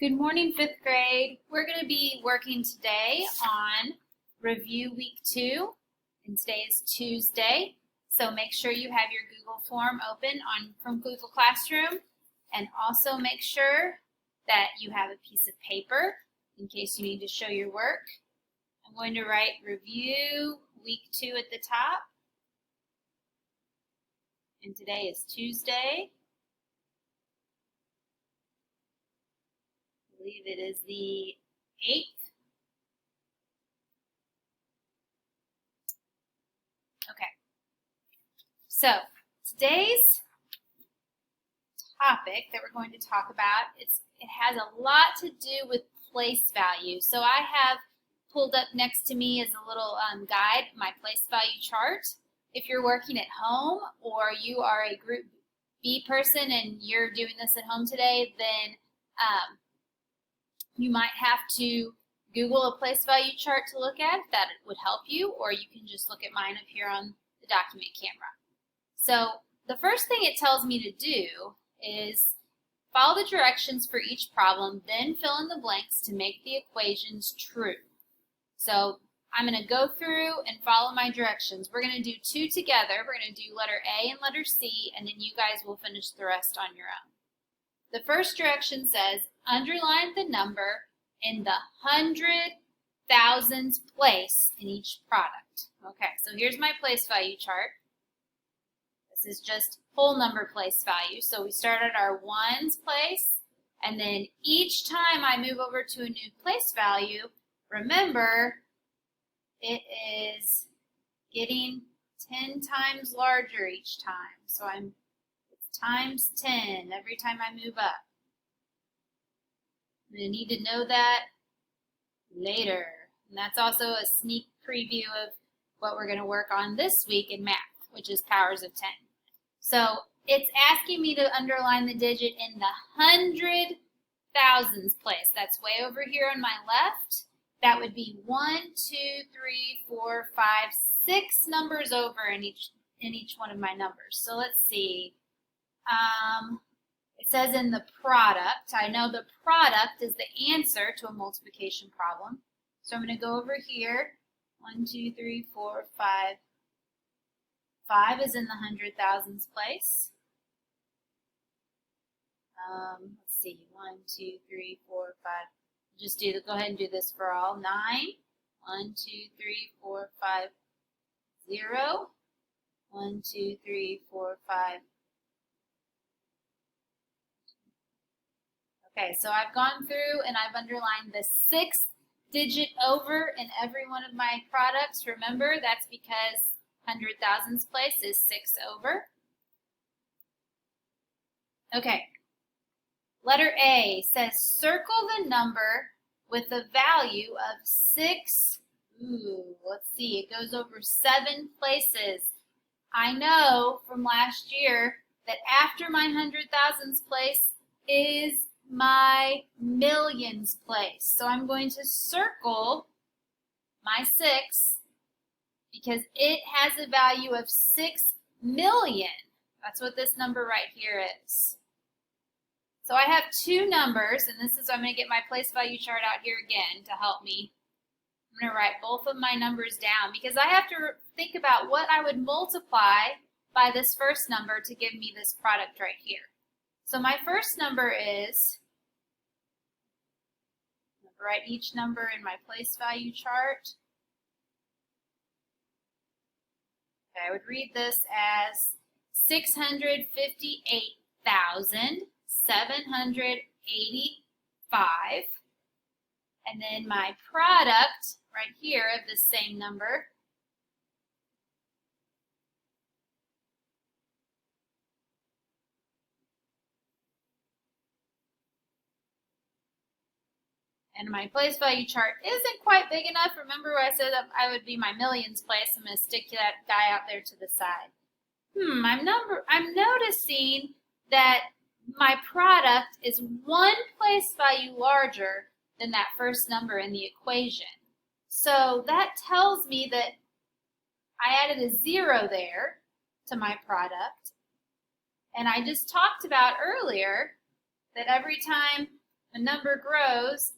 Good morning, fifth grade. We're going to be working today on review week 2, and today is Tuesday. So make sure you have your Google form open from Google Classroom, and also make sure that you have a piece of paper in case you need to show your work. I'm going to write review week 2 at the top, and today is Tuesday. I believe it is the 8th. Okay. So today's topic that we're going to talk about, it has a lot to do with place value. So I have pulled up next to me as a little guide my place value chart. If you're working at home or you are a group B person and you're doing this at home today, then you might have to Google a place value chart to look at if that would help you, or you can just look at mine up here on the document camera. So the first thing it tells me to do is follow the directions for each problem, then fill in the blanks to make the equations true. So I'm going to go through and follow my directions. We're going to do 2 together. We're going to do letter A and letter C, and then you guys will finish the rest on your own. The first direction says, underline the number in the hundred thousands place in each product. Okay, so here's my place value chart. This is just whole number place value. So we start at our ones place, and then each time I move over to a new place value, remember, it is getting 10 times larger each time. So it's times 10 every time I move up. I'm going to need to know that later. And that's also a sneak preview of what we're going to work on this week in math, which is powers of 10. So it's asking me to underline the digit in the hundred thousands place. That's way over here on my left. That would be 1, 2, 3, 4, 5, 6 numbers over in each one of my numbers. So let's see. It says in the product. I know the product is the answer to a multiplication problem. So I'm going to go over here. 1, 2, 3, 4, 5. 5 is in the hundred thousands place. Let's see. 1, 2, 3, 4, 5. Just go ahead and do this for all. 9. 1, 2, 3, 4, 5. 0. 1, 2, 3, 4, 5. Okay, so I've gone through and I've underlined the 6th digit over in every one of my products. Remember, that's because hundred thousands place is 6 over. Okay, letter A says circle the number with a value of 6. Let's see, it goes over 7 places. I know from last year that after my hundred thousands place is my millions place. So I'm going to circle my 6 because it has a value of 6 million. That's what this number right here is. So I have 2 numbers, and I'm going to get my place value chart out here again to help me. I'm going to write both of my numbers down because I have to think about what I would multiply by this first number to give me this product right here. So my first number is, write each number in my place value chart. Okay, I would read this as 658,785. And then my product right here of the same number and my place value chart isn't quite big enough. Remember where I said that I would be my millions place. I'm going to stick that guy out there to the side. I'm noticing that my product is 1 place value larger than that first number in the equation. So that tells me that I added a 0 there to my product. And I just talked about earlier that every time a number grows,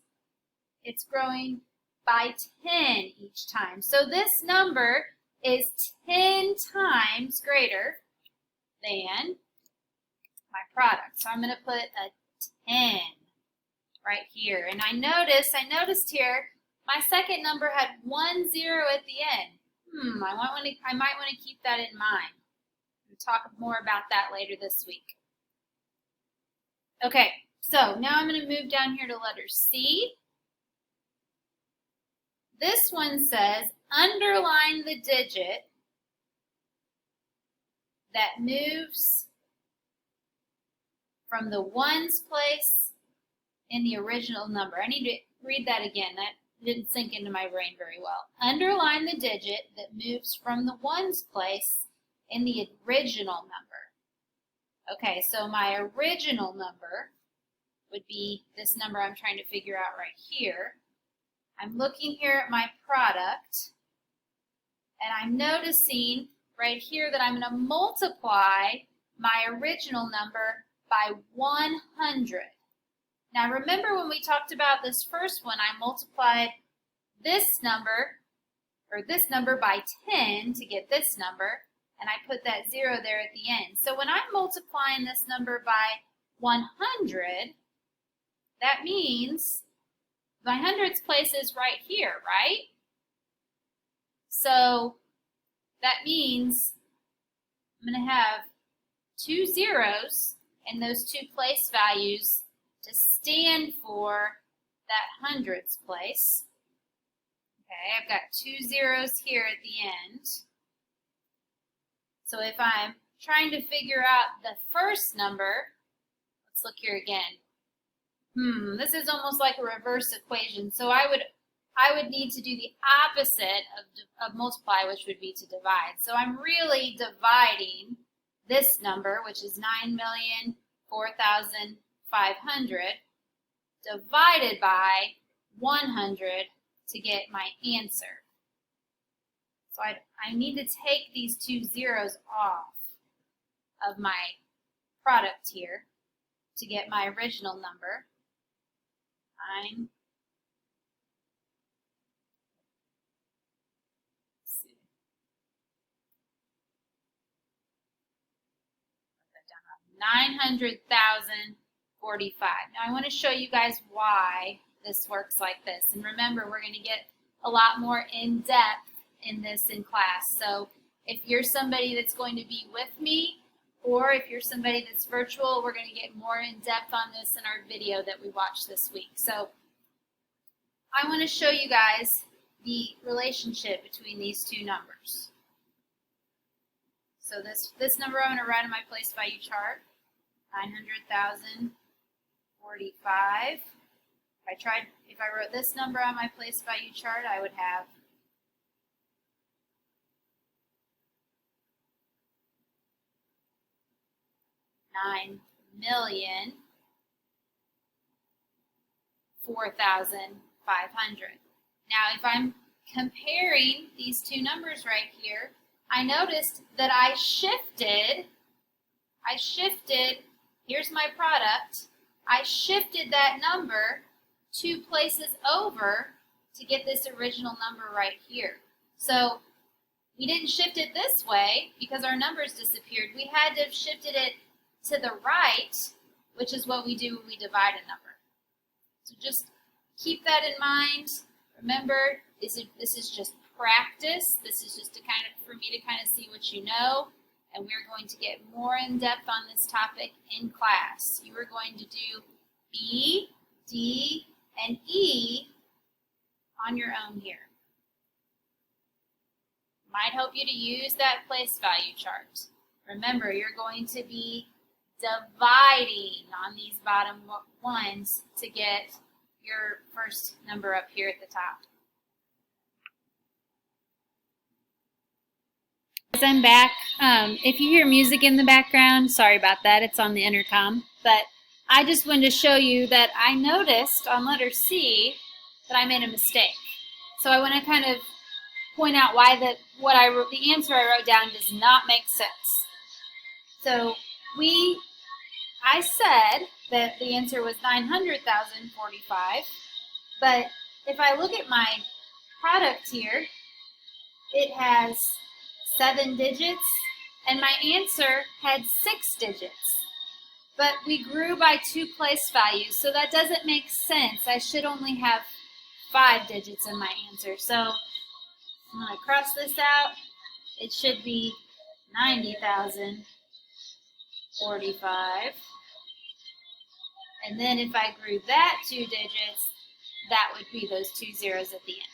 it's growing by 10 each time. So this number is 10 times greater than my product. So I'm going to put a 10 right here. And I noticed here my second number had 1 0 at the end. I might want to keep that in mind. We'll talk more about that later this week. Okay, so now I'm going to move down here to letter C. This one says, underline the digit that moves from the ones place in the original number. I need to read that again. That didn't sink into my brain very well. Underline the digit that moves from the ones place in the original number. Okay, so my original number would be this number I'm trying to figure out right here. I'm looking here at my product, and I'm noticing right here that I'm going to multiply my original number by 100. Now remember when we talked about this first one, I multiplied this number by 10 to get this number, and I put that 0 there at the end. So when I'm multiplying this number by 100, that means my hundredths place is right here, right? So that means I'm going to have 2 zeros and those 2 place values to stand for that hundredths place. Okay, I've got 2 zeros here at the end. So if I'm trying to figure out the first number, let's look here again. This is almost like a reverse equation. So I would need to do the opposite of multiply, which would be to divide. So I'm really dividing this number, which is 9,004,500, divided by 100 to get my answer. So I need to take these 2 zeros off of my product here to get my original number. 9. Let's see. Put that down. 900,045. Now I want to show you guys why this works like this. And remember, we're going to get a lot more in depth in this in class. So if you're somebody that's going to be with me, or if you're somebody that's virtual, we're going to get more in depth on this in our video that we watched this week. So I want to show you guys the relationship between these two numbers. So this number I'm going to write on my place value chart, 900,045. If I wrote this number on my place value chart, I would have 9,004,500. Now, if I'm comparing these two numbers right here, I noticed that I shifted, here's my product, I shifted that number 2 places over to get this original number right here. So we didn't shift it this way because our numbers disappeared. We had to have shifted it to the right, which is what we do when we divide a number. So just keep that in mind. Remember, this is just practice. This is just for me to kind of see what you know, and we're going to get more in depth on this topic in class. You are going to do B, D, and E on your own here. Might help you to use that place value chart. Remember, you're going to be dividing on these bottom ones to get your first number up here at the top. As I'm back, if you hear music in the background, sorry about that, it's on the intercom, but I just wanted to show you that I noticed on letter C that I made a mistake. So I want to kind of point out why the answer I wrote down does not make sense. So I said that the answer was 900,045, but if I look at my product here, it has 7 digits, and my answer had 6 digits. But we grew by 2 place values, so that doesn't make sense. I should only have 5 digits in my answer. So I'm going to cross this out. It should be 90,045. And then if I grew that 2 digits, that would be those 2 zeros at the end.